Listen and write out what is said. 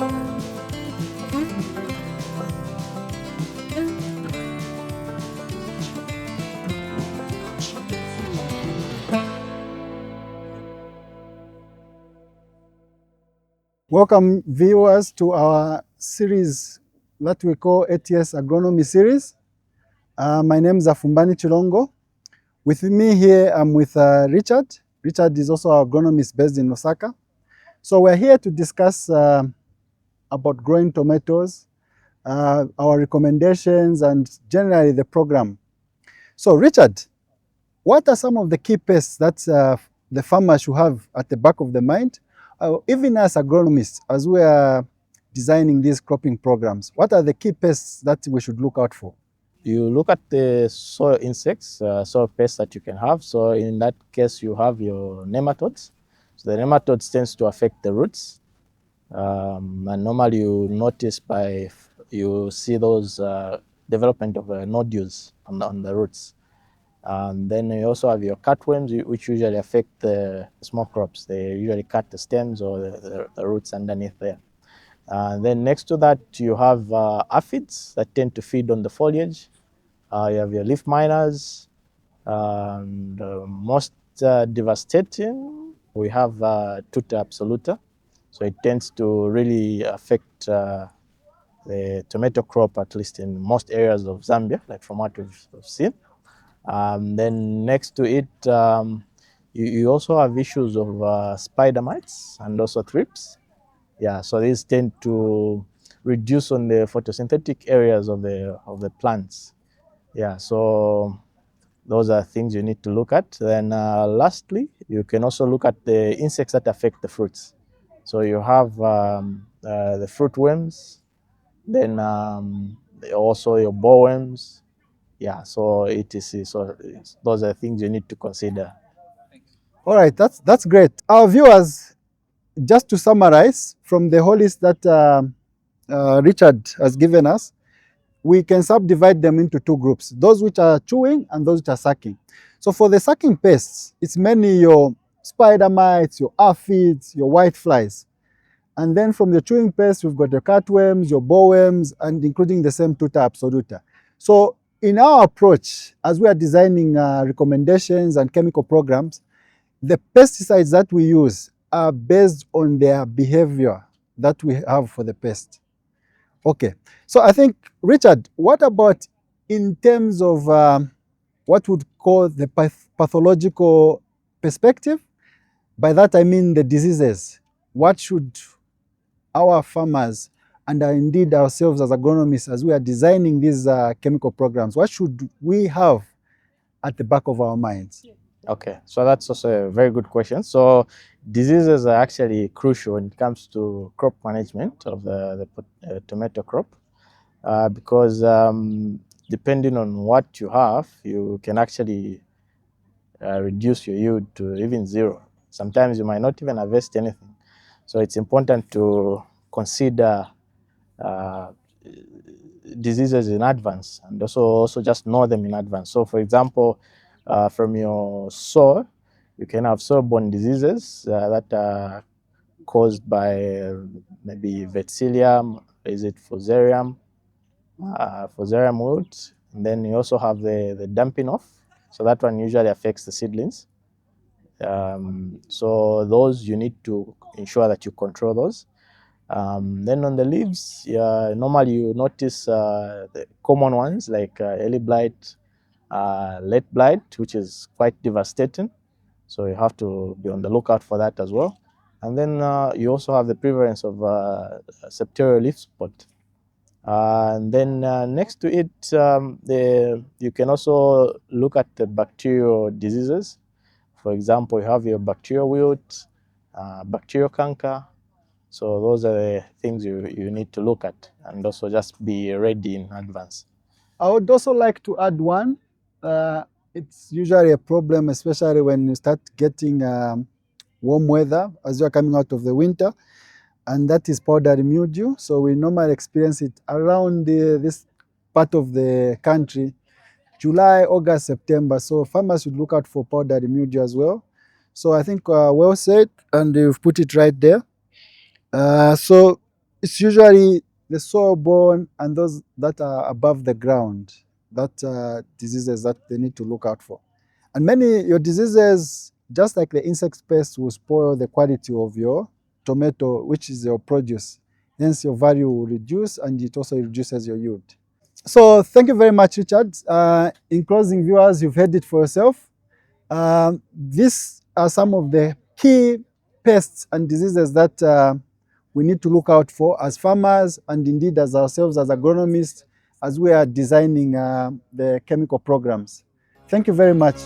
Welcome viewers to our series that we call ATS Agronomy series. My name is Afumbani Chilongo. With me here, I'm with Richard. Richard is also our agronomist based in Osaka. So we're here to discuss about growing tomatoes, our recommendations, and generally the program. So Richard, what are some of the key pests that the farmers should have at the back of the mind? Even as agronomists, as we are designing these cropping programs, what are the key pests that we should look out for? You look at the soil insects, soil pests that you can have. So in that case, you have your nematodes. So the nematodes tends to affect the roots. And normally you notice you see those development of nodules on the roots. And then you also have your cutworms, which usually affect the small crops. They usually cut the stems or the roots underneath there. And then next to that, you have aphids that tend to feed on the foliage. You have your leaf miners, and most devastating, we have Tuta absoluta. So it tends to really affect the tomato crop, at least in most areas of Zambia, like from what we've seen. Then next to it, you also have issues of spider mites and also thrips. Yeah, so these tend to reduce on the photosynthetic areas of the plants. Yeah, so those are things you need to look at. Then lastly, you can also look at the insects that affect the fruits. So you have the fruit worms, then also your bollworms. Yeah, so etc. So those are things you need to consider. All right, that's great. Our viewers, just to summarize from the whole list that Richard has given us, we can subdivide them into two groups, those which are chewing and those which are sucking. So for the sucking pests, it's mainly your spider mites, your aphids, your whiteflies. And then from the chewing pests, we've got your cutworms, your bollworms, and including the same Tuta absoluta. So in our approach, as we are designing recommendations and chemical programs, the pesticides that we use are based on their behavior that we have for the pest. Okay, so I think, Richard, what about in terms of what would call the pathological perspective? By that I mean the diseases. What should our farmers and indeed ourselves as agronomists, as we are designing these chemical programs, what should we have at the back of our minds? Okay, so that's also a very good question. So diseases are actually crucial when it comes to crop management of the tomato crop, because depending on what you have, you can actually reduce your yield to even zero. Sometimes you might not even harvest anything. So it's important to consider diseases in advance, and also just know them in advance. So for example, from your soil, you can have soil-borne diseases that are caused by maybe Vetsilium, is it Fusarium wilt. And then you also have the damping off. So that one usually affects the seedlings. So those you need to ensure that you control those. Then on the leaves, normally you notice the common ones like early blight, late blight, which is quite devastating. So you have to be on the lookout for that as well. And then you also have the prevalence of septorial leaf spot. And then next to it, you can also look at the bacterial diseases. For example, you have your bacterial wilt, bacterial canker. So those are the things you need to look at, and also just be ready in advance. I would also like to add one. It's usually a problem, especially when you start getting warm weather as you're coming out of the winter, and that is powdery mildew. So we normally experience it around this part of the country, July, August, September. So farmers should look out for powdery mildew as well. So I think well said, and you've put it right there. So It's usually the soil-borne and those that are above the ground, that diseases that they need to look out for. And many your diseases, just like the insect pests, will spoil the quality of your tomato, which is your produce. Hence, your value will reduce, and it also reduces your yield. So, thank you very much, Richard. In closing, viewers, you've heard it for yourself. These are some of the key pests and diseases that we need to look out for as farmers, and indeed as ourselves as agronomists, as we are designing the chemical programs. Thank you very much.